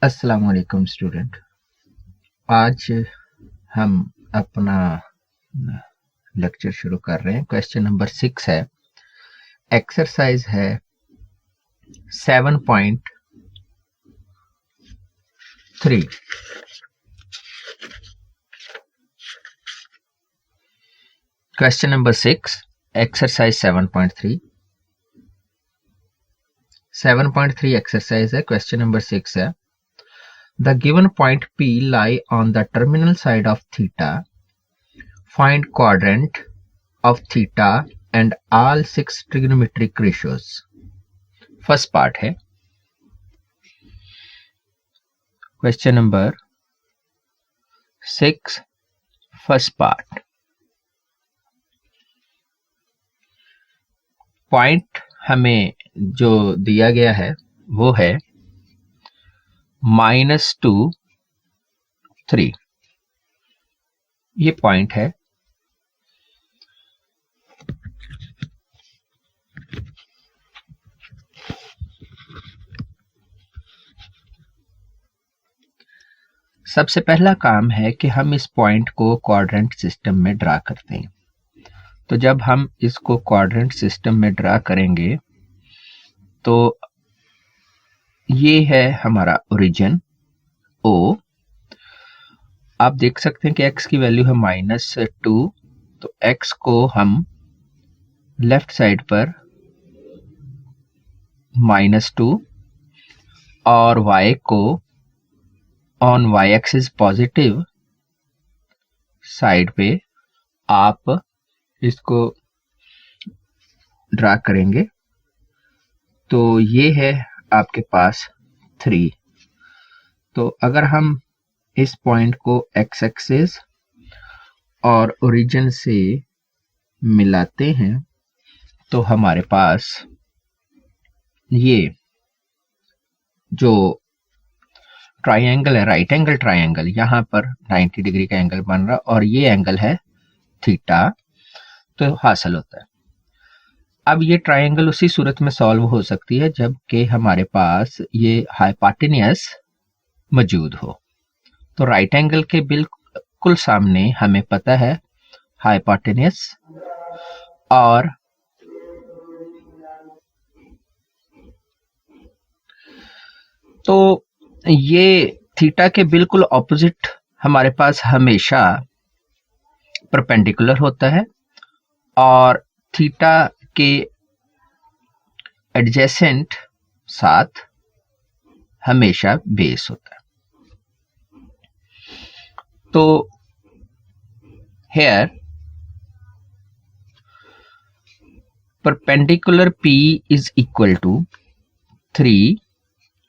अस्सलाम वालेकुम स्टूडेंट। आज हम अपना लेक्चर शुरू कर रहे हैं। क्वेश्चन नंबर 6 है, एक्सरसाइज है 7.3। Question number 6, exercise 7.3। 7.3 एक्सरसाइज है। क्वेश्चन नंबर 6 है, the given point P lie on the terminal side of theta. Find quadrant of theta and all 6 trigonometric ratios. First part है question number 6, first part. Point हमें जो दिया गया है वो है -2, 3। ये पॉइंट है। सबसे पहला काम है कि हम इस पॉइंट को क्वाड्रेंट सिस्टम में ड्रा करते हैं। तो जब हम इसको क्वाड्रेंट सिस्टम में ड्रा करेंगे तो ये है हमारा ओरिजिन O। आप देख सकते हैं कि x की वैल्यू है -2, तो x को हम लेफ्ट साइड पर -2 और y को on y axis positive side पे आप इसको ड्रा करेंगे तो ये है आपके पास 3। तो अगर हम इस पॉइंट को x एक्सिस और ओरिजिन से मिलाते हैं तो हमारे पास ये जो ट्राइंगल है, राइट एंगल ट्राइंगल, यहां पर 90 डिग्री का एंगल बन रहा और ये एंगल है थीटा, तो हासिल होता है। अब ये ट्राइंगल उसी सूरत में सॉल्व हो सकती है जबकि हमारे पास ये हाइपोटेन्यूस मौजूद हो। तो राइट एंगल के बिल्कुल सामने हमें पता है हाइपोटेन्यूस, और तो ये थीटा के बिल्कुल ऑपोजिट हमारे पास हमेशा परपेंडिकुलर होता है और थीटा के एडजेसेंट साथ हमेशा बेस होता है। तो here perpendicular P is equal to 3,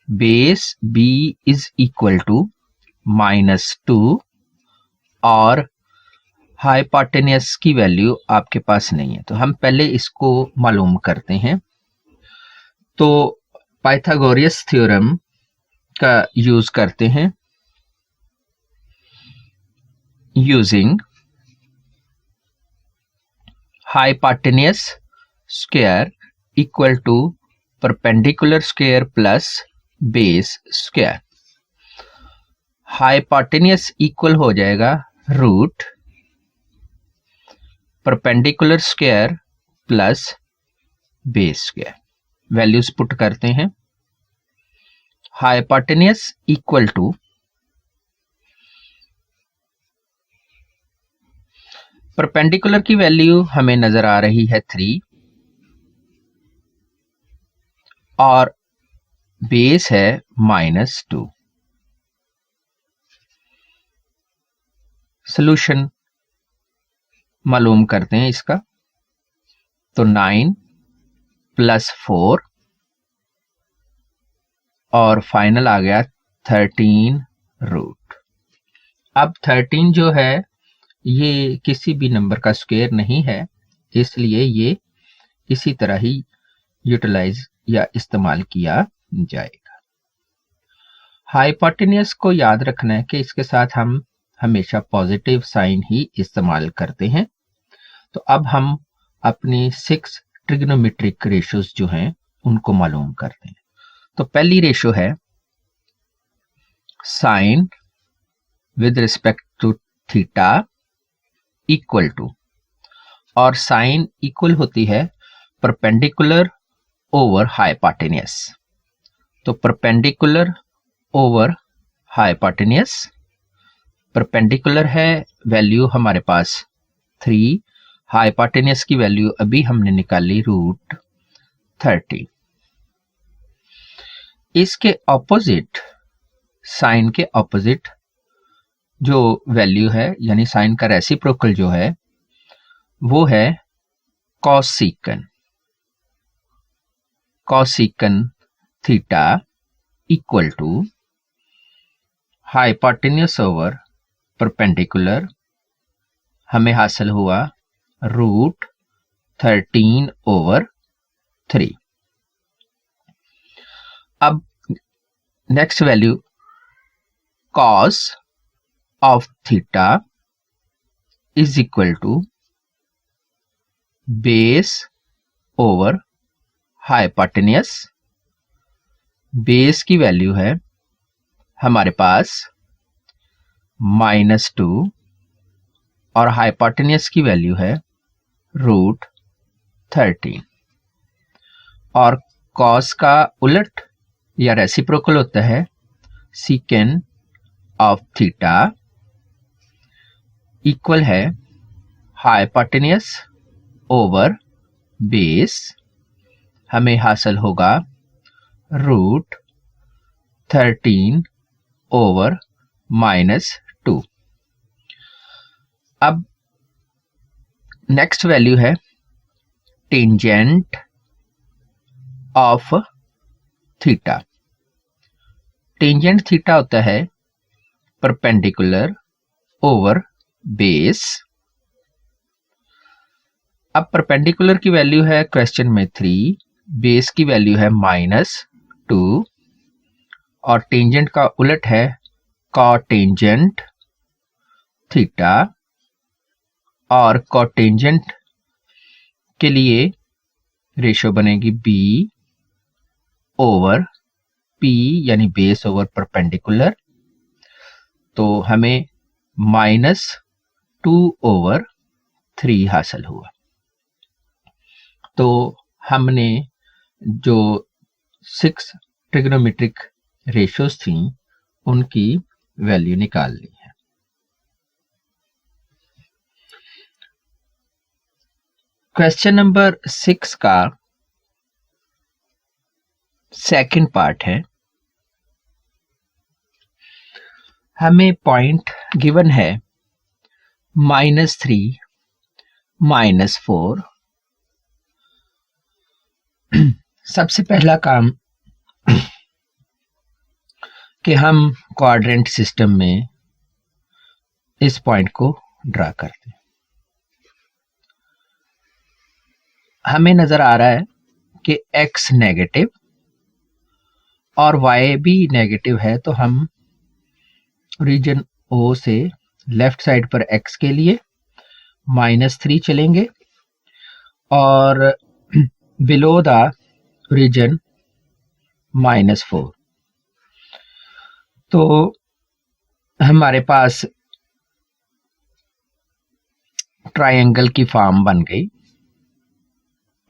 base B is equal to -2 और हाइपोटेन्यूस की वैल्यू आपके पास नहीं है। तो हम पहले इसको मालूम करते हैं। तो पाइथागोरस थ्योरम का यूज करते हैं। Using hypotenuse square equal to perpendicular square plus base square. Hypotenuse equal हो जाएगा root perpendicular square plus base square. Values put करते हैं। हाइपोटेन्यूस इक्वल टू परपेंडिकुलर की वैल्यू हमें नजर आ रही है 3 और बेस है -2। सॉल्यूशन मालूम करते हैं इसका। तो 9 + 4 और फाइनल आ गया 13 रूट। अब 13 जो है ये किसी भी नंबर का स्क्वायर नहीं है, इसलिए ये इसी तरह ही यूटिलाइज या इस्तेमाल किया जाएगा। हाइपोटेन्यूस को याद रखना है कि इसके साथ हम हमेशा पॉजिटिव साइन ही इस्तेमाल करते हैं। तो अब हम अपनी 6 ट्रिग्नोमेट्रिक रेशियोज जो हैं उनको मालूम करते हैं। तो पहली रेशियो है sine with respect to theta equal to, और साइन इक्वल होती है परपेंडिकुलर ओवर हाइपोटेन्यूस। तो परपेंडिकुलर ओवर हाइपोटेन्यूस, परपेंडिकुलर है वैल्यू हमारे पास 3, हाइपोटेन्यूस की वैल्यू अभी हमने निकाली √30। इसके ऑपोजिट, साइन के ऑपोजिट जो वैल्यू है, यानी साइन का रेसिप्रोकल जो है वो है cosecant. Cosecant theta equal to hypotenuse over perpendicular, हमें हासिल हुआ √13/3। अब next value cos of theta is equal to base over hypotenuse. Base की वैल्यू है हमारे पास -2 और हाइपोटेन्यूस की वैल्यू है √13। और cos का उलट या रेसिप्रोकल होता है सीकेन ऑफ थीटा इक्वल है हाइपोटेन्यूस ओवर बेस, हमें हासिल होगा √13/-2। अब नेक्स्ट वैल्यू है tangent of theta. Tangent theta होता है परपेंडिकुलर ओवर बेस। अब परपेंडिकुलर की वैल्यू है क्वेश्चन में 3, बेस की वैल्यू है -2 और टेंजेंट का उलट है कॉटेंजेंट थीटा। और कॉटेंजेंट के लिए रेशियो बनेगी B/P, यानी बेस ओवर परपेंडिकुलर। तो हमें -2/3 हासिल हुआ। तो हमने जो 6 ट्रिग्नोमेट्रिक रेशियोज थी उनकी वैल्यू निकाल ली है। क्वेश्चन नंबर 6 का सेकंड पार्ट है। हमें पॉइंट गिवन है -3, -4। सबसे पहला काम कि हम क्वाड्रेंट सिस्टम में इस पॉइंट को ड्रा करते हैं। हमें नजर आ रहा है कि x नेगेटिव और y भी नेगेटिव है, तो हम रीजन O से लेफ्ट साइड पर x के लिए -3 चलेंगे और बिलो द रीजन -4। तो हमारे पास ट्रायंगल की फॉर्म बन गई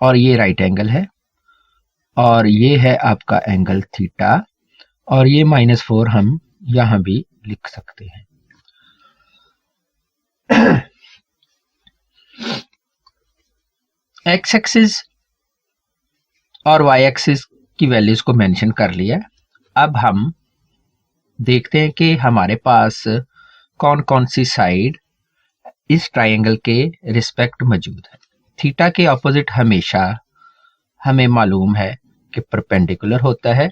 और ये राइट एंगल है और ये है आपका एंगल थीटा और ये -4 हम यहां भी लिख सकते हैं। एक्स एक्सिस और वाई एक्सिस की वैल्यूज को मेंशन कर लिया। अब हम देखते हैं कि हमारे पास कौन कौन सी साइड इस ट्रायंगल के रिस्पेक्ट मौजूद है। थीटा के ऑपोजिट हमेशा हमें मालूम है कि परपेंडिकुलर होता है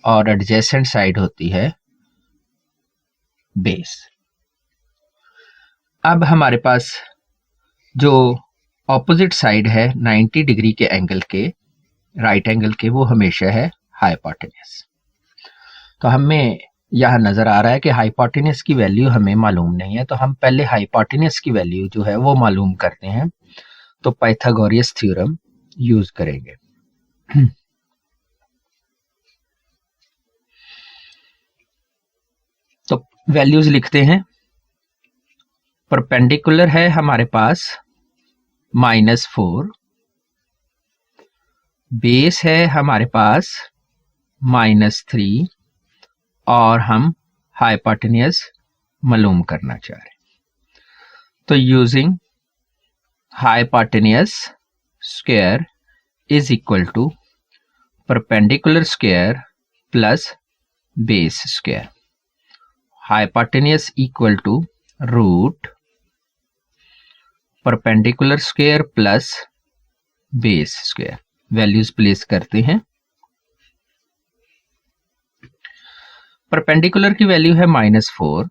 और एडजेसेंट साइड होती है बेस। अब हमारे पास जो ऑपोजिट साइड है 90 डिग्री के एंगल के, राइट एंगल के, वो हमेशा है हाइपोटेन्यूस। तो हमें यह नजर आ रहा है कि हाइपोटेन्यूस की वैल्यू हमें मालूम नहीं है, तो हम पहले हाइपोटेन्यूस की वैल्यू जो है वो मालूम करते हैं। तो पाइथागोरस थ्योरम यूज करेंगे। वैल्यूज लिखते हैं। परपेंडिकुलर है हमारे पास -4, बेस है हमारे पास -3 और हम हाइपोटेन्यूज मालूम करना चाह रहे हैं। तो using hypotenuse square is equal to perpendicular square plus base square. Hypotenuse equal to root perpendicular square plus base square. Values place करते हैं। परपेंडिकुलर की वैल्यू है -4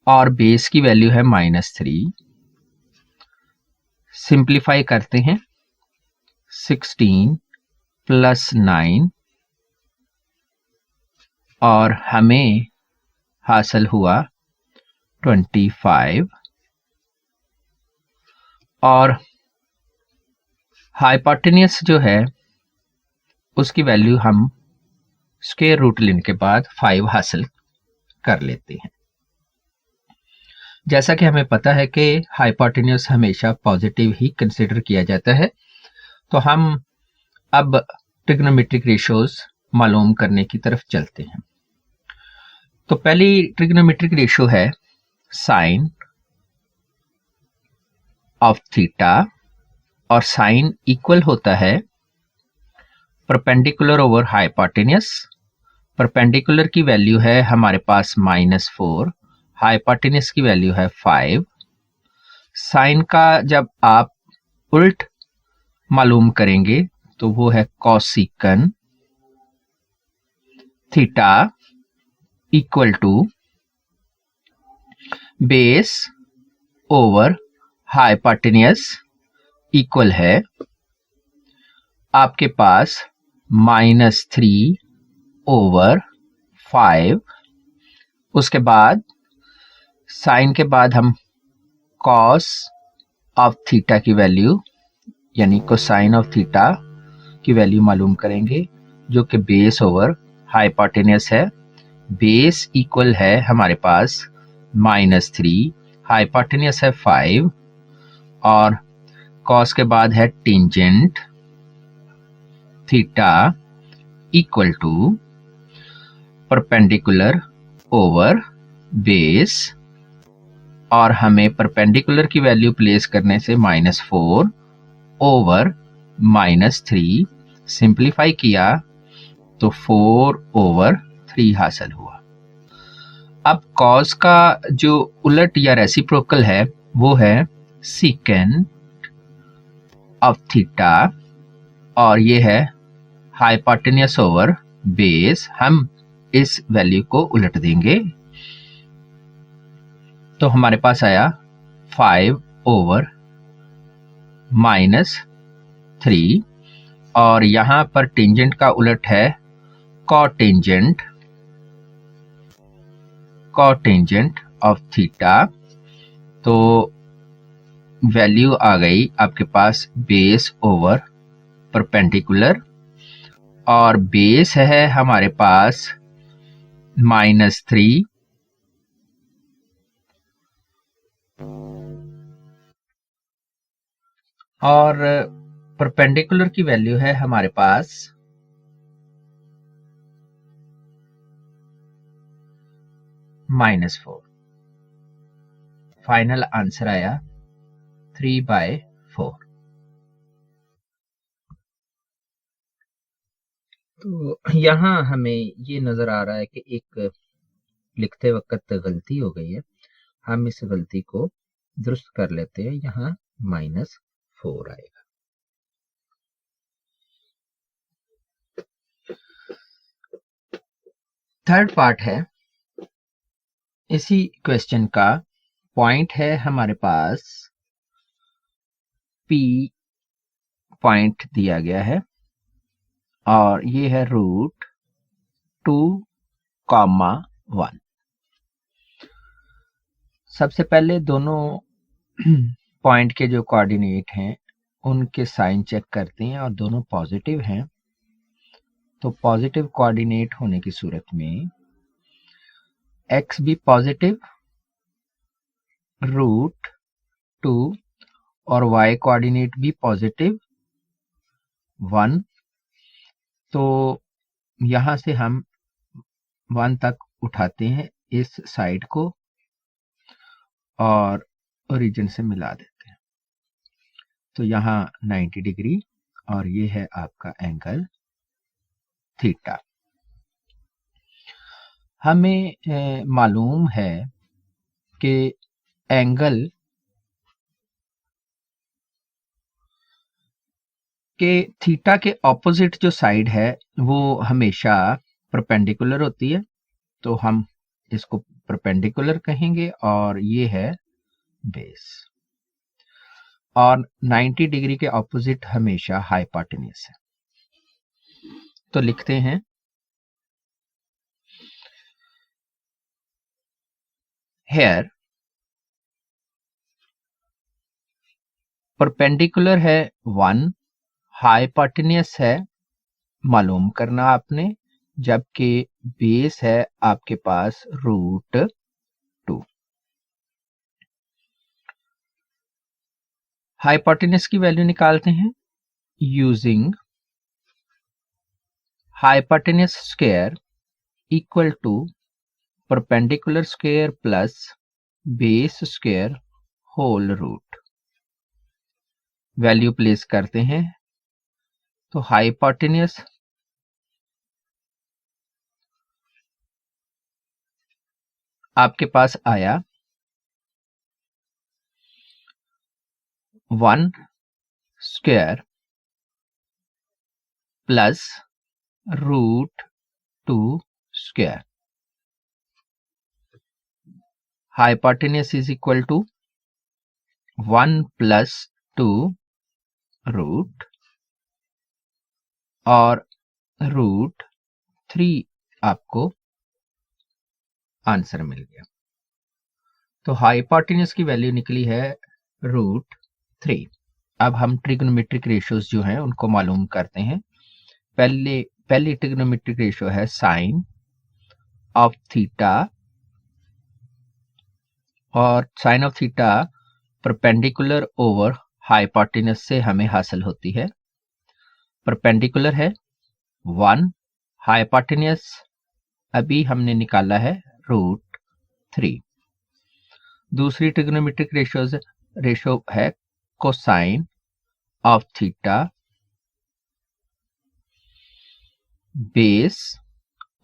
और बेस की वैल्यू है -3। सिंप्लीफाई करते हैं। 16 + 9 और हमें हासिल हुआ 25 और हाइपोटेन्यूज जो है उसकी वैल्यू हम स्क्वायर रूट लेने के बाद 5 हासिल कर लेते हैं। जैसा कि हमें पता है कि हाइपोटेन्यूज हमेशा पॉजिटिव ही कंसिडर किया जाता है, तो हम अब ट्रिग्नोमेट्रिक रेशियोज मालूम करने की तरफ चलते हैं। तो पहली ट्रिग्नोमेट्रिक रेशियो है साइन ऑफ थीटा और साइन इक्वल होता है परपेंडिकुलर ओवर हाइपोटेन्यूज। परपेंडिकुलर की वैल्यू है हमारे पास -4, हाइपोटेन्यूज की वैल्यू है 5। साइन का जब आप उल्ट मालूम करेंगे तो वो है cosecant theta equal to base over hypotenuse equal है आपके पास -3 ओवर 5। उसके बाद साइन के बाद हम कॉस ऑफ थीटा की वैल्यू यानी कोसाइन ऑफ थीटा की वैल्यू मालूम करेंगे जो कि बेस ओवर हाइपोटेन्यूज है। बेस इक्वल है हमारे पास -3, हाइपोटेन्यूज है 5 और कॉस के बाद है tangent theta equal to perpendicular over base और हमें परपेंडिकुलर की वैल्यू प्लेस करने से -4 ओवर -3 सिंप्लीफाई किया तो 4 ओवर 3 हासिल हुआ। अब कॉस का जो उलट या रेसिप्रोकल है वो है सीकेंट ऑफ थीटा और ये है हाइपोटेन्यूज ओवर बेस। हम इस वैल्यू को उलट देंगे तो हमारे पास आया 5 ओवर -3 और यहां पर टेंजेंट का उलट है कोटेंजेंट ऑफ थीटा। तो वैल्यू आ गई आपके पास बेस ओवर परपेंडिकुलर और बेस है हमारे पास -3 और परपेंडिकुलर की वैल्यू है हमारे पास -4। फाइनल आंसर आया 3/4। तो यहां हमें ये नजर आ रहा है कि एक लिखते वक्त गलती हो गई है। हम इस गलती को दुरुस्त कर लेते हैं। यहाँ -4 आएगा। थर्ड पार्ट है इसी क्वेश्चन का। पॉइंट है हमारे पास P पॉइंट दिया गया है और ये है √2,1। सबसे पहले दोनों पॉइंट के जो कोऑर्डिनेट हैं उनके साइन चेक करते हैं और दोनों पॉजिटिव हैं। तो पॉजिटिव कोऑर्डिनेट होने की सूरत में x भी पॉजिटिव √2 और y कोऑर्डिनेट भी पॉजिटिव 1। तो यहां से हम 1 तक उठाते हैं इस साइड को और ओरिजिन से मिला देते हैं। तो यहाँ 90 डिग्री और ये है आपका एंगल थीटा। हमें मालूम है कि एंगल के थीटा के ऑपोजिट जो साइड है वो हमेशा परपेंडिकुलर होती है, तो हम इसको परपेंडिकुलर कहेंगे और ये है बेस। और 90 डिग्री के ऑपोजिट हमेशा हाइपोटेन्यूज है। तो लिखते हैं हेयर परपेंडिकुलर है 1, हाइपोटेन्यूज है मालूम करना आपने, जबकि बेस है आपके पास √2। हाइपोटेन्यूज की वैल्यू निकालते हैं using hypotenuse square equal to perpendicular square plus base square whole root. Value place करते हैं तो हाइपोटेन्यूज आपके पास आया 1 square plus √2 square. Hypotenuse is equal to 1 plus 2 root और √3 आपको आंसर मिल गया। तो हाइपोटेन्यूज की वैल्यू निकली है √3। अब हम ट्रिग्नोमेट्रिक रेशियोज जो हैं उनको मालूम करते हैं। पहली ट्रिग्नोमेट्रिक रेशियो है साइन ऑफ थीटा, और sine of theta perpendicular over hypotenuse से हमें हासिल होती है। परपेंडिकुलर है 1, हाइपोटेन्यूज अभी हमने निकाला है √3। दूसरी ट्रिग्नोमेट्रिक रेशियो है cosine of theta base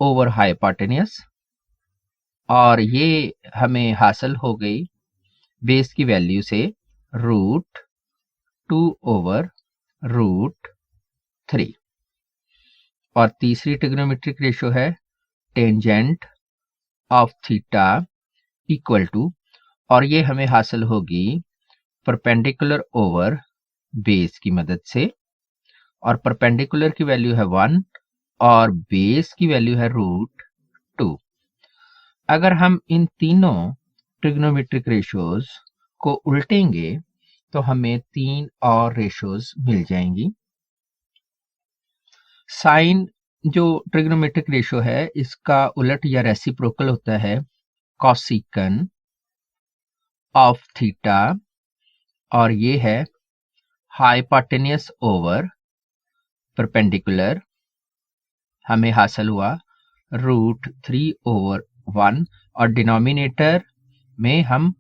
over hypotenuse, और ये हमें हासिल हो गई बेस की वैल्यू से √2 ओवर √3। और तीसरी ट्रिग्नोमेट्रिक रेशियो है tangent of theta equal to, और ये हमें हासिल होगी परपेंडिकुलर ओवर बेस की मदद से, और परपेंडिकुलर की वैल्यू है 1 और बेस की वैल्यू है √2। अगर हम इन तीनों ट्रिग्नोमेट्रिक रेशियोज को उल्टेंगे तो हमें 3 और रेशियोज मिल जाएंगी। साइन जो ट्रिग्नोमेट्रिक रेशियो है इसका उलट या रेसिप्रोकल होता है कॉसिकन ऑफ थीटा, और ये है हाइपोटेन्यूज ओवर परपेंडिकुलर। हमें हासिल हुआ √3 ओवर 1, और डिनोमिनेटर में हम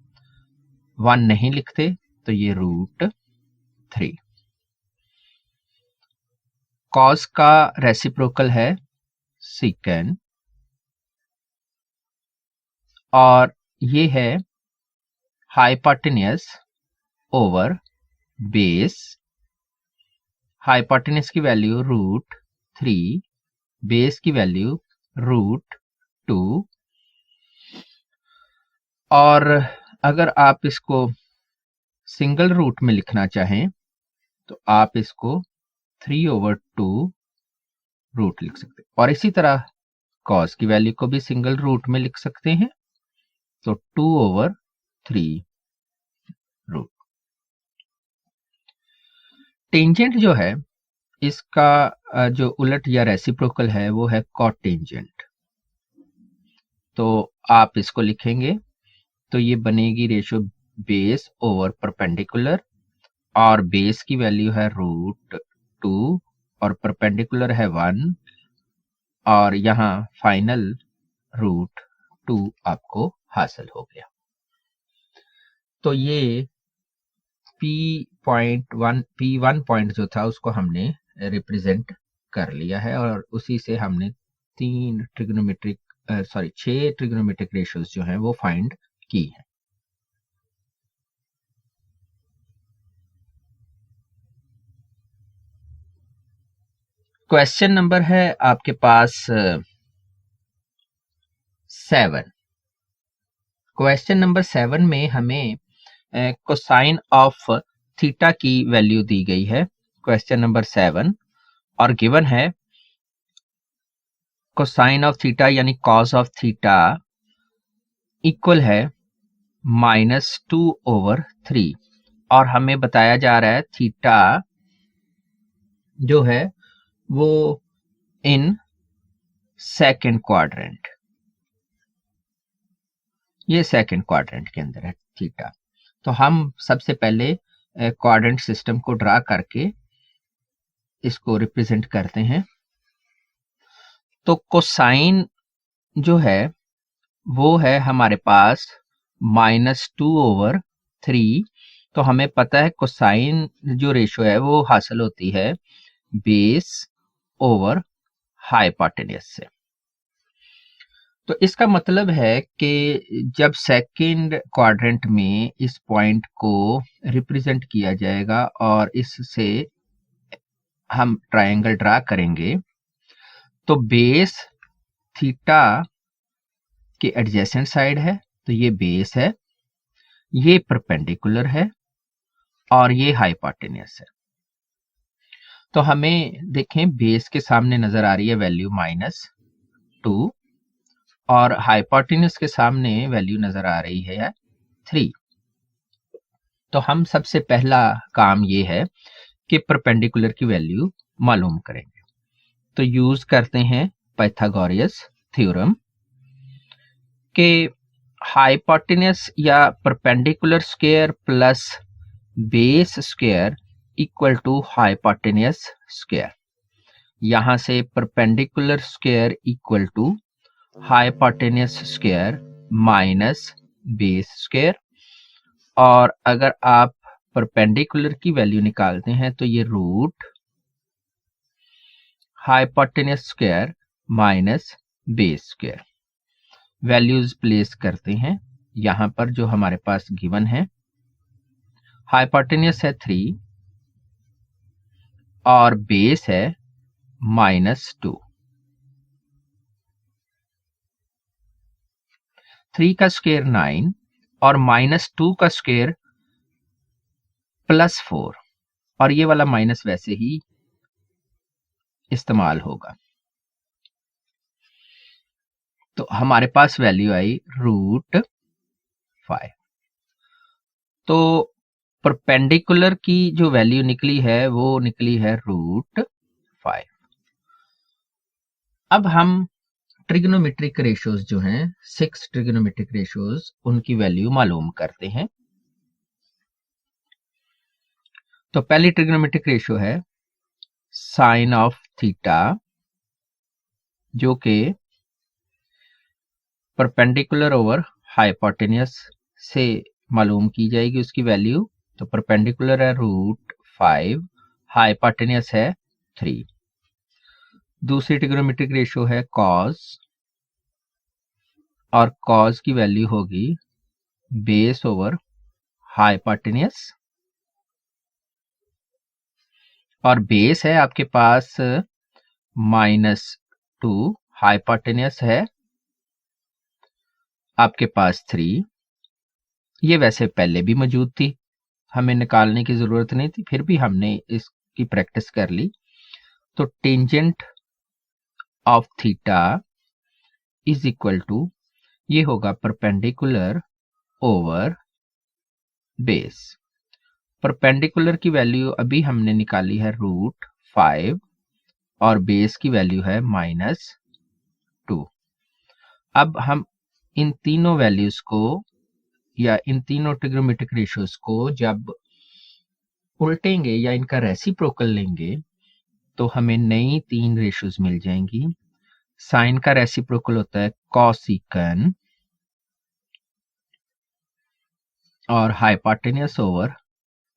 1 नहीं लिखते तो ये √3। कॉस का रेसिप्रोकल है सीकन, और ये है हाइपोटेन्यूज ओवर बेस। हाइपोटेन्यूज की वैल्यू √3, बेस की वैल्यू √2। और अगर आप इसको सिंगल रूट में लिखना चाहें तो आप इसको 3/2 रूट लिख सकते हैं, और इसी तरह कॉस की वैल्यू को भी सिंगल रूट में लिख सकते हैं, तो 2/3 रूट। टेंजेंट जो है इसका जो उलट या रेसिप्रोकल है वो है कॉटेंजेंट। तो आप इसको लिखेंगे तो ये बनेगी रेशियो बेस ओवर परपेंडिकुलर, और बेस की वैल्यू है √2 और परपेंडिकुलर है 1, और यहाँ फाइनल √2 आपको हासिल हो गया। तो ये P1 पॉइंट जो था उसको हमने रिप्रेजेंट कर लिया है, और उसी से हमने 6 ट्रिग्नोमेट्रिक रेशियोज जो हैं वो फाइंड की है। क्वेश्चन नंबर है आपके पास 7। क्वेश्चन नंबर 7 में हमें कोसाइन ऑफ थीटा की वैल्यू दी गई है। क्वेश्चन नंबर 7 और गिवन है कोसाइन ऑफ थीटा यानी कॉस ऑफ थीटा इक्वल है -2/3, और हमें बताया जा रहा है थीटा जो है वो इन सेकेंड क्वाड्रेंट, ये सेकेंड क्वाड्रेंट के अंदर है थीटा। तो हम सबसे पहले क्वाड्रेंट सिस्टम को ड्रा करके इसको रिप्रेजेंट करते हैं। तो कोसाइन जो है वो है हमारे पास -2/3। तो हमें पता है कोसाइन जो रेशियो है वो हासिल होती है बेस ओवर हाइपोटेन्यूज से। तो इसका मतलब है कि जब सेकंड क्वाड्रेंट में इस पॉइंट को रिप्रेजेंट किया जाएगा और इससे हम ट्रायंगल ड्रा करेंगे, तो बेस थीटा के एडजेसेंट साइड है, तो ये बेस है, ये परपेंडिकुलर है, और ये हाइपोटेन्यूज है। तो हमें देखें बेस के सामने नजर आ रही है वैल्यू -2, और हाइपोटेन्यूज के सामने वैल्यू नजर आ रही है 3। तो हम सबसे पहला काम ये है कि परपेंडिकुलर की वैल्यू मालूम करेंगे। तो यूज करते हैं पाइथागोरस थ्योरम के हाइपोटेन्यूज या perpendicular square plus base square equal to hypotenuse square. यहां से perpendicular square equal to hypotenuse square minus base square, और अगर आप परपेंडिकुलर की वैल्यू निकालते हैं तो ये root hypotenuse square minus base square. Values place करते हैं यहां पर जो हमारे पास गिवन है। हाइपोटेन्यूज है 3 और बेस है -2। 3 का स्क्वायर 9 और -2 का स्क्वायर +4, और ये वाला माइनस वैसे ही इस्तेमाल होगा। तो हमारे पास वैल्यू आई √5। तो परपेंडिकुलर की जो वैल्यू निकली है वो निकली है √5। अब हम ट्रिग्नोमेट्रिक रेशियोज जो हैं 6 ट्रिग्नोमेट्रिक रेशियोज उनकी वैल्यू मालूम करते हैं। तो पहली ट्रिग्नोमेट्रिक रेशियो है साइन ऑफ थीटा, जो कि परपेंडिकुलर ओवर हाइपोटेन्यूज से मालूम की जाएगी उसकी वैल्यू। तो परपेंडिकुलर है √5, हाइपोटेन्यूज है 3। दूसरी ट्रिग्नोमेट्रिक रेशियो है कॉस, और कॉस की वैल्यू होगी बेस ओवर हाइपोटेन्यूज, और बेस है आपके पास -2, हाइपोटेन्यूज है आपके पास 3। ये वैसे पहले भी मौजूद थी, हमें निकालने की जरूरत नहीं थी, फिर भी हमने इसकी प्रैक्टिस कर ली। तो tangent of theta is equal to, ये होगा परपेंडिकुलर ओवर बेस। परपेंडिकुलर की वैल्यू अभी हमने निकाली है √5 और बेस की वैल्यू है -2। अब हम इन तीनों वैल्यूज को या इन तीनों ट्रिग्नोमेट्रिक रेशियोज को जब उल्टेंगे या इनका रेसिप्रोकल लेंगे तो हमें नई 3 रेशियोज मिल जाएंगी। साइन का रेसिप्रोकल होता है कॉसिकन और हाइपोटेन्यूस ओवर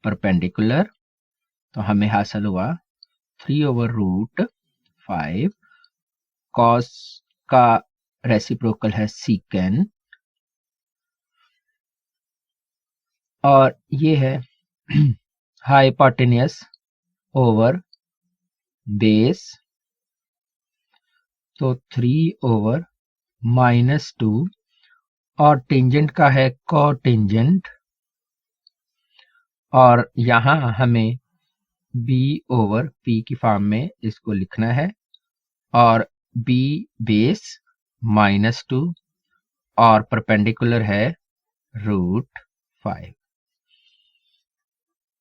परपेंडिकुलर, तो हमें हासिल हुआ 3/√5। कॉस का रेसिप्रोकल है सीकन और ये है हाइपोटेन्यूस ओवर बेस, तो 3/-2 और टेंजेंट का है कोटेंजेंट और यहां हमें b/p की फॉर्म में इसको लिखना है और b बेस -2 और परपेंडिकुलर है √5।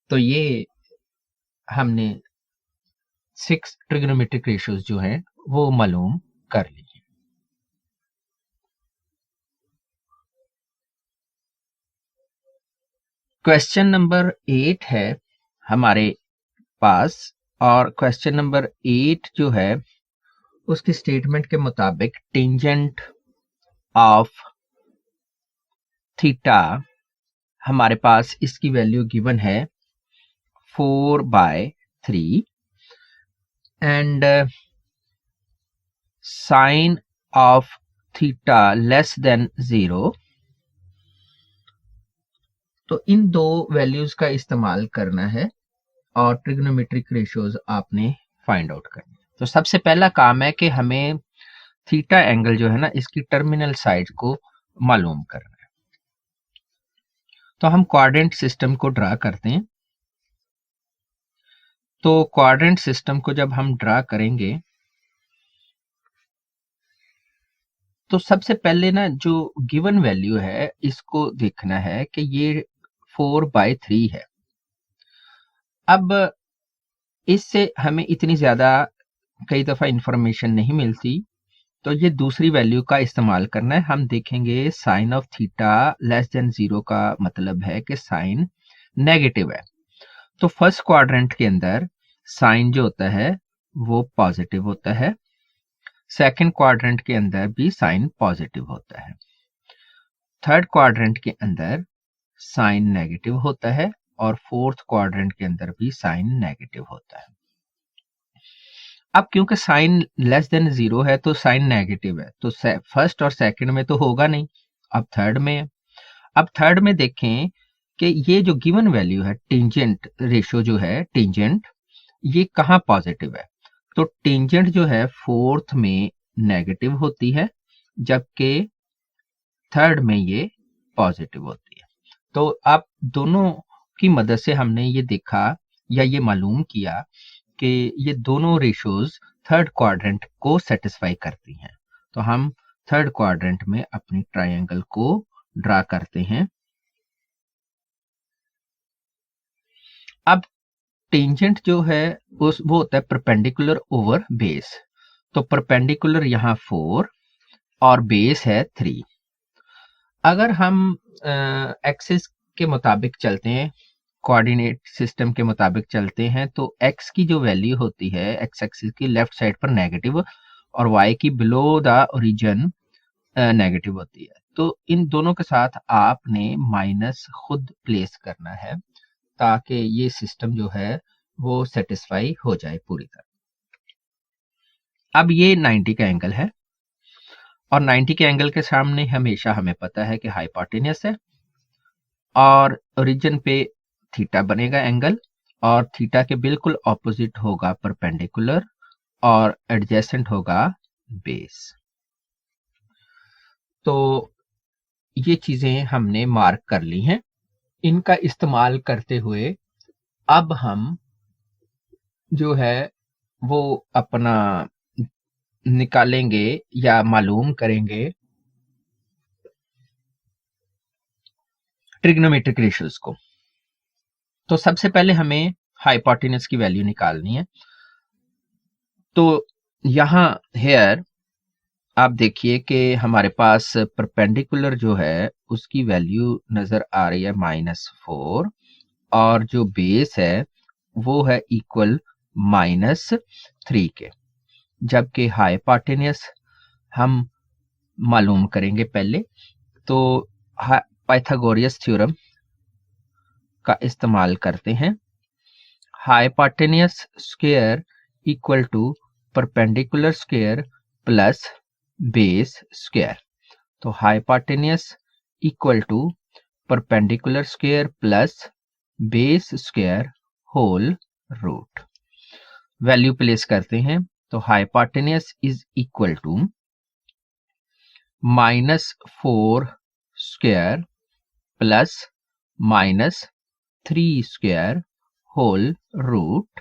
तो ये हमने 6 ट्रिग्नोमेट्रिक रेशियोज जो हैं वो मालूम कर ली। क्वेश्चन नंबर 8 है हमारे पास और क्वेश्चन नंबर 8 जो है उसकी स्टेटमेंट के मुताबिक टेंजेंट ऑफ थीटा हमारे पास इसकी वैल्यू गिवन है 4/3 and sine of theta less than 0। तो इन दो वैल्यूज का इस्तेमाल करना है और ट्रिग्नोमेट्रिक रेशियोज आपने फाइंड आउट करनी। तो सबसे पहला काम है कि हमें थीटा एंगल जो है ना इसकी टर्मिनल साइड को मालूम करना है। तो हम क्वाड्रेंट सिस्टम को ड्रा करते हैं। तो क्वाड्रेंट सिस्टम को जब हम ड्रा करेंगे तो सबसे पहले ना जो गिवन वैल्यू है इसको देखना है कि ये 4/3 है। अब इससे हमें इतनी ज्यादा कई दफा इंफॉर्मेशन नहीं मिलती, तो ये दूसरी वैल्यू का इस्तेमाल करना है। हम देखेंगे sine of theta less than 0 का मतलब है कि साइन नेगेटिव है। तो फर्स्ट क्वाड्रेंट के अंदर साइन जो होता है वो पॉजिटिव होता है, सेकंड क्वाड्रेंट के अंदर भी साइन पॉजिटिव होता है, थर्ड क्वाड्रेंट के अंदर साइन नेगेटिव होता है और फोर्थ क्वाड्रेंट के अंदर भी साइन नेगेटिव होता है। अब क्योंकि साइन लेस देन 0 है तो साइन नेगेटिव है, तो फर्स्ट और सेकंड में तो होगा नहीं, अब थर्ड में है। अब थर्ड में देखें कि ये जो गिवन वैल्यू है टेंजेंट रेशियो जो है टेंजेंट, ये कहाँ पॉजिटिव है। तो टेंजेंट जो है फोर्थ में नेगेटिव होती है जबकि थर्ड में ये पॉजिटिव होती है। तो अब दोनों की मदद से हमने ये देखा या ये मालूम किया कि ये दोनों रेशियोज थर्ड क्वाड्रेंट को सेटिस्फाई करती हैं। तो हम थर्ड क्वाड्रेंट में अपनी ट्रायंगल को ड्रा करते हैं। अब टेंजेंट जो है वो होता है परपेंडिकुलर ओवर बेस। तो परपेंडिकुलर यहाँ 4 और बेस है 3। अगर हम एक्सिस के मुताबिक चलते हैं, कोऑर्डिनेट सिस्टम के मुताबिक चलते हैं, तो x की जो वैल्यू होती है x एक्सिस की लेफ्ट साइड पर नेगेटिव और y की बिलो द ओरिजिन नेगेटिव होती है। तो इन दोनों के साथ आपने माइनस खुद प्लेस करना है ताकि ये सिस्टम जो है वो सेटिस्फाई हो जाए पूरी तरह। अब ये 90 का एंगल है और 90 के एंगल के सामने हमेशा हमें पता है कि हाइपोटेन्यूस है और ओरिजिन पे थीटा बनेगा एंगल और थीटा के बिल्कुल ऑपोजिट होगा परपेंडिकुलर और एडजेसेंट होगा बेस। तो ये चीजें हमने मार्क कर ली हैं। इनका इस्तेमाल करते हुए अब हम जो है वो अपना निकालेंगे या मालूम करेंगे ट्रिग्नोमेट्रिक रेशियोज को। तो सबसे पहले हमें हाइपोटेन्यूस की वैल्यू निकालनी है। तो यहां हेयर आप देखिए कि हमारे पास परपेंडिकुलर जो है उसकी वैल्यू नजर आ रही है -4 और जो बेस है वो है इक्वल -3 के, जबकि हाइपोटेन्यूस हम मालूम करेंगे पहले। तो पाइथागोरस थ्योरम का इस्तेमाल करते हैं। Hypotenuse square equal to perpendicular square plus base square. तो hypotenuse equal to perpendicular square plus base square whole root. Value place करते हैं तो hypotenuse is equal to -4 square plus -3 square whole root,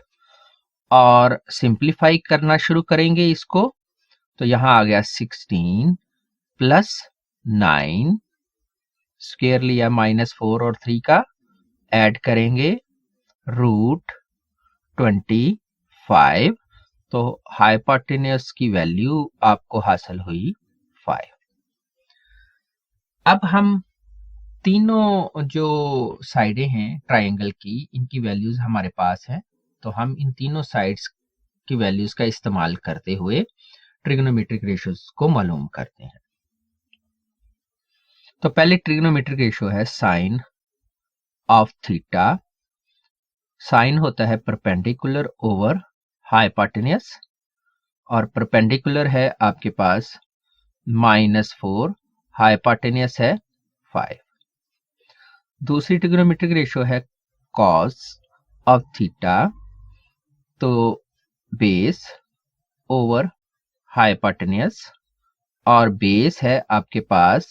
और simplify करना शुरू करेंगे इसको। तो यहां आ गया 16 प्लस 9 स्क्वायर लिया -4 और 3 का, ऐड करेंगे रूट 25। तो हाइपोटेन्यूस की वैल्यू आपको हासिल हुई 5। अब हम तीनों जो साइडें हैं ट्रायंगल की, इनकी वैल्यूज हमारे पास हैं। तो हम इन तीनों साइड्स की वैल्यूज का इस्तेमाल करते हुए ट्रिग्नोमेट्रिक रेशियोज को मालूम करते हैं। तो पहले ट्रिग्नोमेट्रिक रेशियो है साइन ऑफ थीटा। साइन होता है परपेंडिकुलर ओवर हाइपोटेन्यूस, और परपेंडिकुलर है आपके पास -4, हाइपोटेन्यूस है 5। दूसरी ट्रिग्नोमेट्रिक रेशियो है कॉस ऑफ थीटा। तो बेस ओवर हाइपोटेन्यूस, और बेस है आपके पास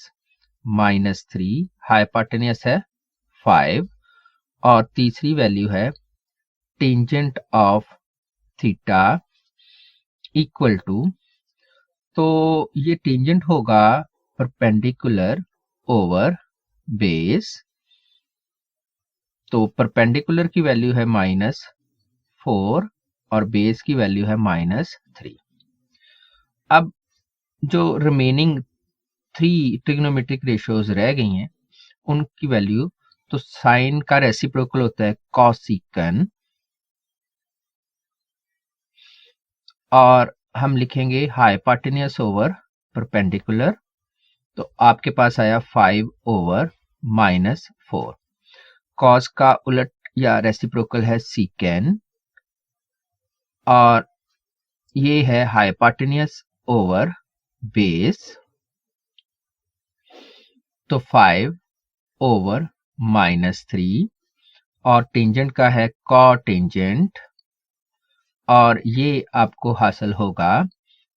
-3, हाइपोटेन्यूस है 5। और तीसरी वैल्यू है tangent of theta equal to, तो ये टेंजेंट होगा परपेंडिकुलर ओवर बेस। तो परपेंडिकुलर की वैल्यू है -4 और बेस की वैल्यू है -3। अब जो रिमेनिंग 3 ट्रिग्नोमेट्रिक रेशियोज रह गई हैं उनकी वैल्यू, तो साइन का रेसिप्रोकल होता है कॉसिकन, और हम लिखेंगे हाइपोटेन्यूस ओवर परपेंडिकुलर। तो आपके पास आया 5 ओवर -4। कॉस का उलट या रेसिप्रोकल है सीकेन, और ये है हाइपोटेन्यूस ओवर बेस। तो 5 ओवर -3, और टेंजेंट का है कॉटेंजेंट, और ये आपको हासिल होगा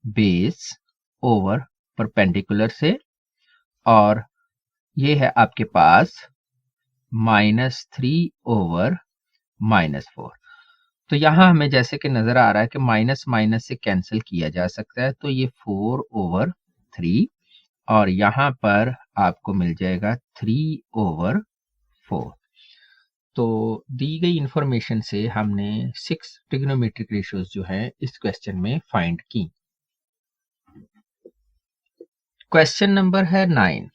बेस ओवर परपेंडिकुलर से, और ये है आपके पास -3 ओवर -4। तो यहां हमें जैसे कि नजर आ रहा है कि माइनस माइनस से कैंसिल किया जा सकता है, तो ये 4 ओवर 3, और यहां पर आपको मिल जाएगा 3 ओवर 4। तो दी गई इंफॉर्मेशन से हमने 6 ट्रिग्नोमेट्रिक रेशियोज जो है इस क्वेश्चन में फाइंड की। क्वेश्चन नंबर है 9।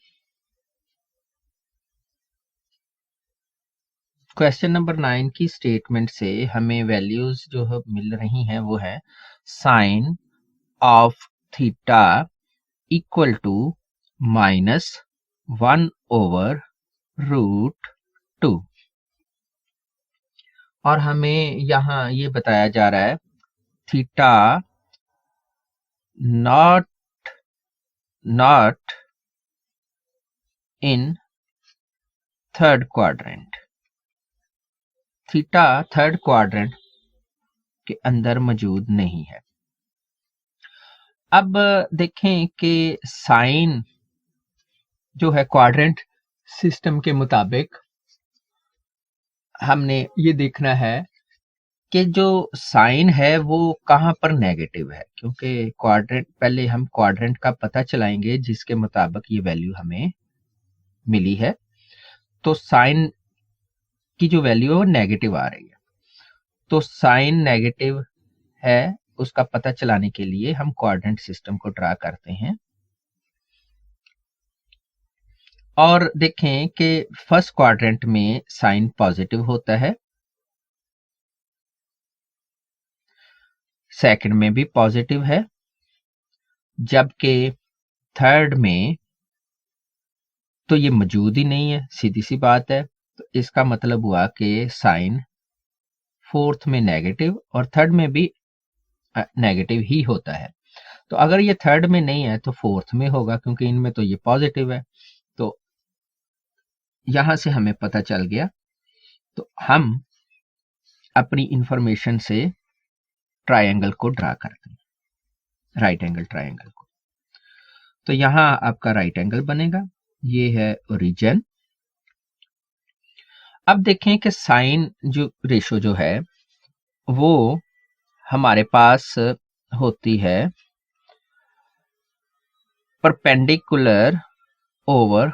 क्वेश्चन नंबर 9 की स्टेटमेंट से हमें वैल्यूज जो है मिल रही हैं वो है sine of theta equal to -1 over √2, और हमें यहाँ ये बताया जा रहा है theta not in third quadrant. Theta third quadrant के अंदर मौजूद नहीं है। अब देखें कि साइन जो है क्वाड्रेंट सिस्टम के मुताबिक हमने ये देखना है कि जो साइन है वो कहां पर नेगेटिव है, क्योंकि क्वाड्रेंट, पहले हम क्वाड्रेंट का पता चलाएंगे जिसके मुताबिक ये वैल्यू हमें मिली है। तो साइन की जो वैल्यू है वो नेगेटिव आ रही है, तो साइन नेगेटिव है उसका पता चलाने के लिए हम कोऑर्डिनेट सिस्टम को ड्रा करते हैं। और देखें कि फर्स्ट क्वाड्रेंट में साइन पॉजिटिव होता है, सेकंड में भी पॉजिटिव है, जबकि थर्ड में तो ये मौजूद ही नहीं है, सीधी सी बात है। तो इसका मतलब हुआ कि साइन फोर्थ में नेगेटिव और थर्ड में भी नेगेटिव ही होता है। तो अगर ये थर्ड में नहीं है तो फोर्थ में होगा, क्योंकि इनमें तो ये पॉजिटिव है। तो यहां से हमें पता चल गया। तो हम अपनी इंफॉर्मेशन से ट्रायंगल को ड्रा करते हैं, राइट एंगल ट्रायंगल को। तो यहां आपका राइट एंगल बनेगा, ये है ओरिजिन। अब देखें कि साइन जो रेशो जो है वो हमारे पास होती है परपेंडिकुलर ओवर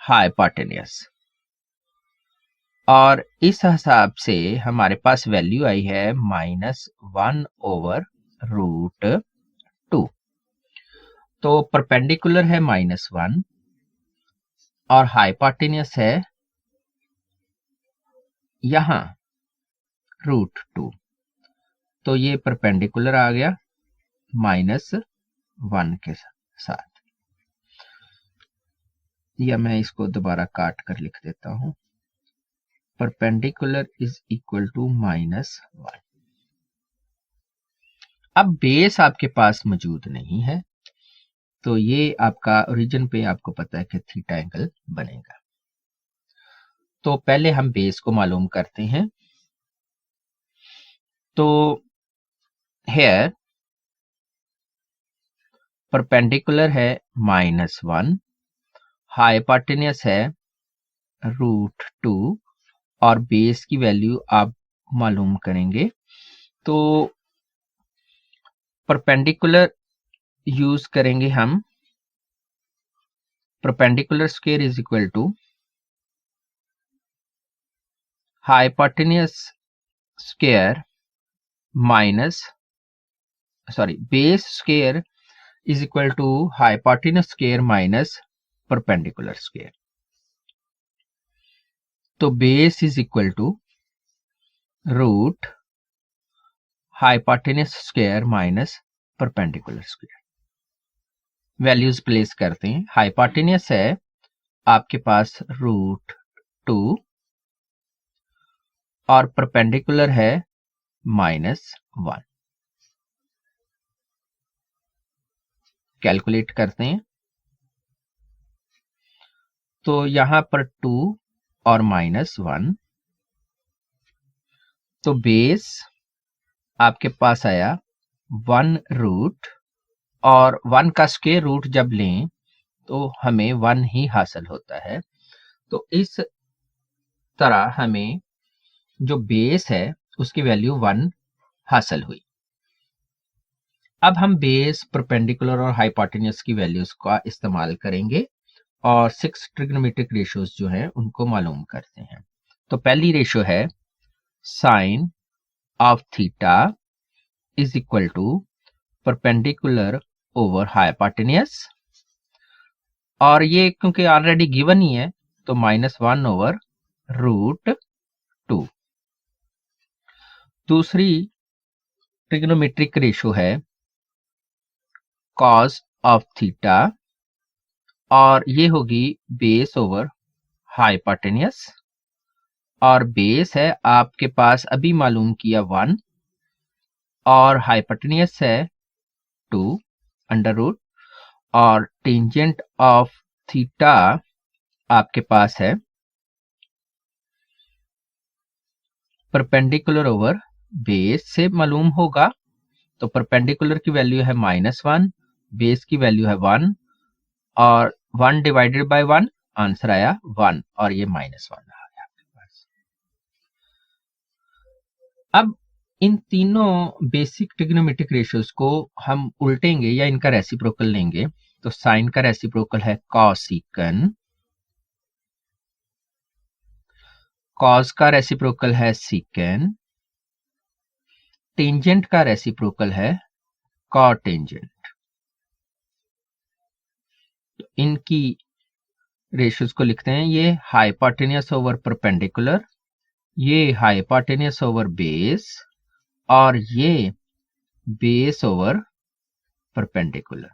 हाइपोटेन्यूस, और इस हिसाब से हमारे पास वैल्यू आई है -1 ओवर √2। तो परपेंडिकुलर है -1 और हाइपोटेन्यूस है यहां √2। तो ये परपेंडिकुलर आ गया -1 के साथ, या मैं इसको दोबारा काट कर लिख देता हूं। Perpendicular is equal to -1। अब बेस आपके पास मौजूद नहीं है, तो ये आपका ओरिजिन पे आपको पता है कि थीटा एंगल बनेगा। तो पहले हम बेस को मालूम करते हैं। तो हेयर परपेंडिकुलर है -1, हाइपोटेन्यूस है √2 और बेस की वैल्यू आप मालूम करेंगे। तो परपेंडिकुलर यूज करेंगे हम, perpendicular square is equal to hypotenuse square base square is equal to hypotenuse square minus perpendicular square. तो base is equal to root hypotenuse square minus perpendicular square. Values place करते हैं। Hypotenuse है आपके पास √2 और perpendicular है -1। Calculate करते हैं। तो यहां पर 2 और -1, तो बेस आपके पास आया 1 और 1 का स्क्वायर रूट जब लें तो हमें 1 ही हासिल होता है। तो इस तरह हमें जो बेस है उसकी वैल्यू 1 हासिल हुई। अब हम बेस, परपेंडिकुलर और हाइपोटेन्यूस की वैल्यूज का इस्तेमाल करेंगे और 6 ट्रिग्नोमेट्रिक रेशियोज जो हैं उनको मालूम करते हैं। तो पहली रेशियो है sine of theta is equal to perpendicular over hypotenuse, और ये क्योंकि ऑलरेडी गिवन ही है तो -1 ओवर √2। दूसरी ट्रिग्नोमेट्रिक रेशियो है कॉस ऑफ थीटा, और ये होगी बेस ओवर हाइपोटेन्यूस, और बेस है आपके पास अभी मालूम किया 1 और हाइपोटेन्यूस है 2 अंडर रूट, और टेंजेंट ऑफ थीटा आपके पास है परपेंडिकुलर ओवर बेस से मालूम होगा। तो परपेंडिकुलर की वैल्यू है -1, बेस की वैल्यू है 1 और 1 डिवाइडेड बाय 1 आंसर आया 1 और ये -1 आ गया आपके पास। अब इन तीनों बेसिक ट्रिग्नोमेट्रिक रेशियोज को हम उल्टेंगे या इनका रेसिप्रोकल लेंगे। तो साइन का रेसिप्रोकल है कॉसिकन, कॉस का रेसिप्रोकल है सीकन, टेंजेंट का रेसिप्रोकल है कॉटेंजेंट। तो इनकी रेशियोज को लिखते हैं, ये हाइपोटेनियस ओवर परपेंडिकुलर, ये हाइपोटेनियस ओवर बेस, और ये बेस ओवर परपेंडिकुलर।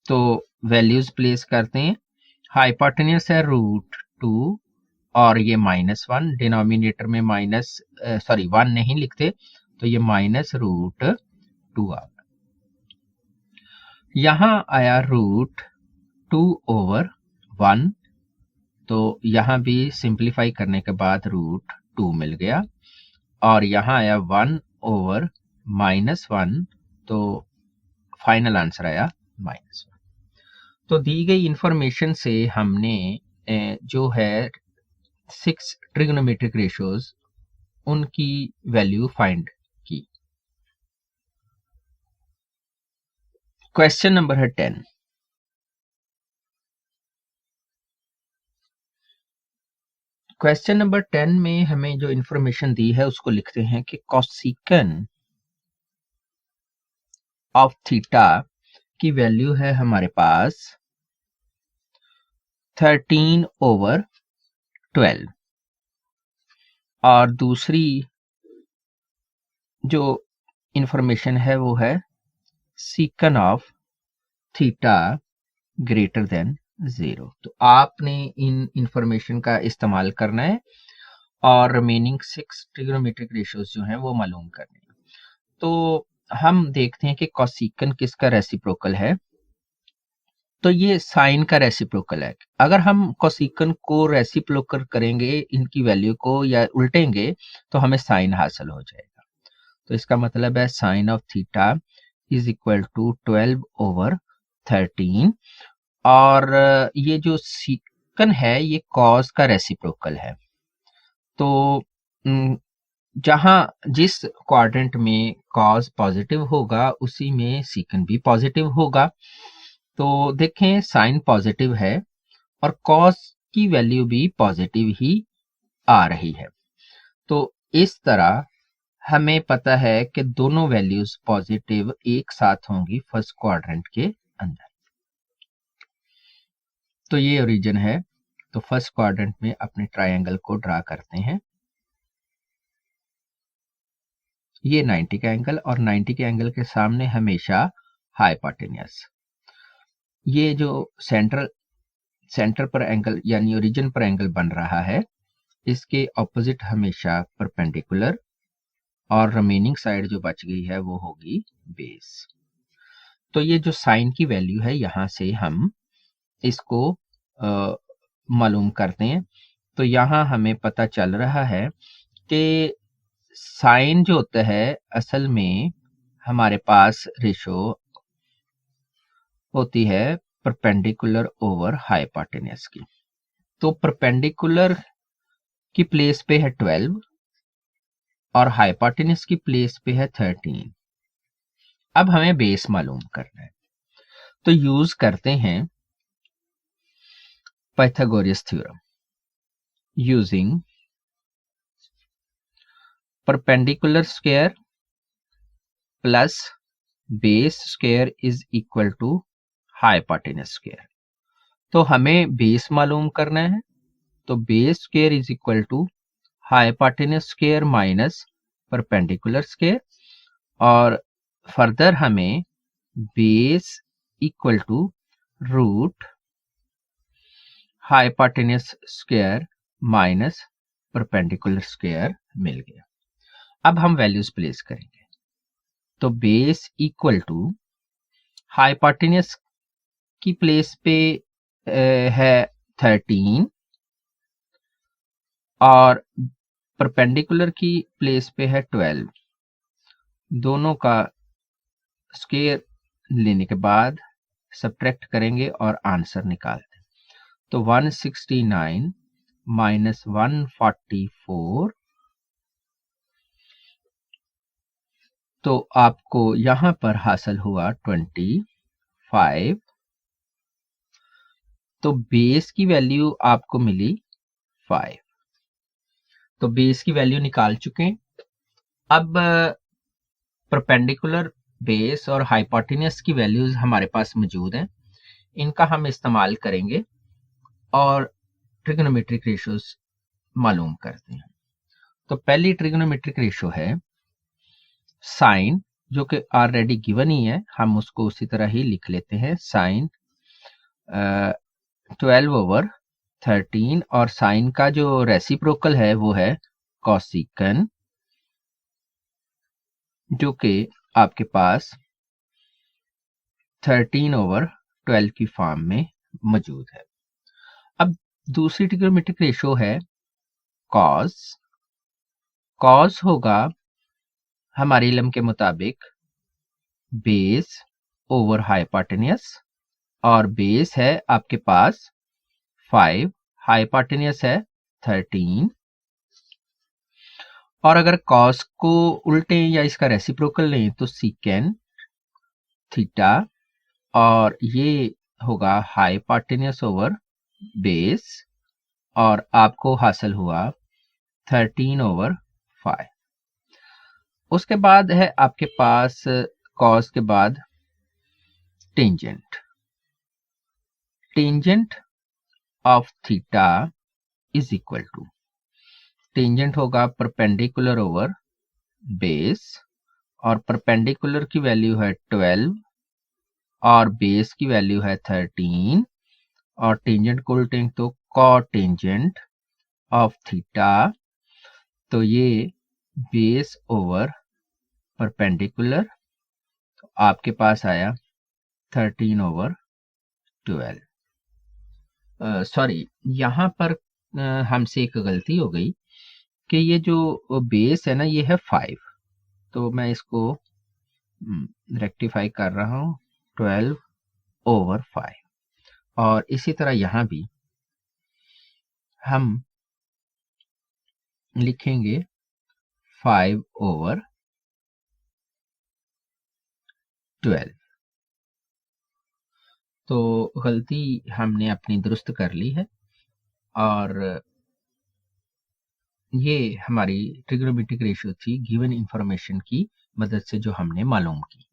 तो वैल्यूज प्लेस करते हैं। हाइपोटेनियस है √2 और ये -1, डिनोमिनेटर में वन नहीं लिखते, तो ये -√2 आ गया। यहां आया √2/1, तो यहां भी सिंप्लीफाई करने के बाद √2 मिल गया, और यहां आया 1/-1, तो फाइनल आंसर आया -1। तो दी गई इंफॉर्मेशन से हमने जो है 6 ट्रिग्नोमेट्रिक रेशियोज उनकी वैल्यू फाइंड की। क्वेश्चन नंबर है 10। क्वेश्चन नंबर 10 में हमें जो इंफॉर्मेशन दी है उसको लिखते हैं कि कोसेकन ऑफ थीटा की वैल्यू है हमारे पास 13/12, और दूसरी जो इंफॉर्मेशन है वो है सीकन ऑफ थीटा ग्रेटर देन 0। तो आपने इन इंफॉर्मेशन का इस्तेमाल करना है और रिमेनिंग 6 ट्रिग्नोमेट्रिक रेशियोज जो हैं वो मालूम करने हैं। तो हम देखते हैं कि कोसेकन किसका रेसिप्रोकल है। तो ये साइन का रेसिप्रोकल है। अगर हम कोसेकन को रेसिप्रोकल करेंगे इनकी वैल्यू को या उल्टेंगे तो हमें साइन हासिल हो जाएगा। तो इसका मतलब है sine of theta is equal to 12/13, और ये जो सीकन है ये कॉस का रेसिप्रोकल है। तो जहां जिस क्वाड्रेंट में कॉस पॉजिटिव होगा उसी में सीकन भी पॉजिटिव होगा। तो देखें साइन पॉजिटिव है और कॉस की वैल्यू भी पॉजिटिव ही आ रही है। तो इस तरह हमें पता है कि दोनों वैल्यूज पॉजिटिव एक साथ होंगी फर्स्ट क्वाड्रेंट के अंदर। तो ये ओरिजिन है। तो फर्स्ट क्वाड्रेंट में अपने ट्रायंगल को ड्रा करते हैं। ये 90 का एंगल, और 90 के एंगल के सामने हमेशा हाइपोटेनियस। ये जो सेंटर पर एंगल यानी ओरिजिन पर एंगल बन रहा है, इसके ऑपोजिट हमेशा परपेंडिकुलर, और रिमेनिंग साइड जो बच गई है वो होगी बेस। तो ये जो साइन की वैल्यू है यहां से हम इसको मालूम करते हैं। तो यहां हमें पता चल रहा है कि साइन जो होता है असल में हमारे पास रेशो होती है परपेंडिकुलर ओवर हाइपोटेनियस की। तो परपेंडिकुलर की प्लेस पे है 12 और हाइपोटेनियस की प्लेस पे है 13। अब हमें बेस मालूम करना है, तो यूज करते हैं Pythagoras theorem. Using perpendicular square plus base square is equal to hypotenuse square. तो हमें बेस मालूम करना है, तो base square is equal to hypotenuse square minus perpendicular square, और फर्दर हमें base equal to root hypotenuse square minus perpendicular square मिल गया। अब हम वैल्यूज प्लेस करेंगे। तो बेस इक्वल टू हाइपोटेनियस की प्लेस पे है 13 और परपेंडिकुलर की प्लेस पे है 12। दोनों का स्क्वायर लेने के बाद सब्ट्रैक्ट करेंगे और आंसर निकालते हैं। तो 169 माइनस 144, तो आपको यहां पर हासिल हुआ 25। तो बेस की वैल्यू आपको मिली 5। तो बेस की वैल्यू निकाल चुके हैं। अब परपेंडिकुलर बेस और हाइपोटेन्यूस की वैल्यूज हमारे पास मौजूद हैं, इनका हम इस्तेमाल करेंगे और ट्रिग्नोमेट्रिक रेशियोज मालूम करते हैं। तो पहली ट्रिग्नोमेट्रिक रेशियो है साइन, जो कि ऑलरेडी गिवन ही है, हम उसको उसी तरह ही लिख लेते हैं। साइन 12/13 और साइन का जो रेसिप्रोकल है वो है कॉसिकन, जो कि आपके पास 13/12 की फॉर्म में मौजूद है। अब दूसरी ट्रिग्नोमेट्रिक रेशियो है कॉस। कॉस होगा हमारे इल्म के मुताबिक बेस ओवर हाइपोटेन्यूस, और बेस है आपके पास 5, हाइपोटेन्यूस है 13। और अगर कॉस को उल्टे या इसका रेसिप्रोकल लें तो सीकेंड थीटा, और ये होगा हाइपोटेन्यूस ओवर बेस, और आपको हासिल हुआ 13/5। उसके बाद है आपके पास कॉस के बाद tangent. Tangent of theta is equal to, tangent होगा परपेंडिकुलर ओवर बेस, और परपेंडिकुलर की वैल्यू है 12 और बेस की वैल्यू है 13, और टेंजेंट को उल्टेंगे तो कॉटेंजेंट ऑफ थीटा, तो ये बेस ओवर परपेंडिकुलर, तो आपके पास आया 13/12। सॉरी, यहाँ पर हमसे एक गलती हो गई कि ये जो बेस है ना ये है 5, तो मैं इसको रेक्टिफाई कर रहा हूँ 12/5। और इसी तरह यहाँ भी हम लिखेंगे 5/12। तो गलती हमने अपनी दुरुस्त कर ली है, और ये हमारी ट्रिग्नोमेट्रिक रेशियो थी गिवन इंफॉर्मेशन की मदद से जो हमने मालूम की।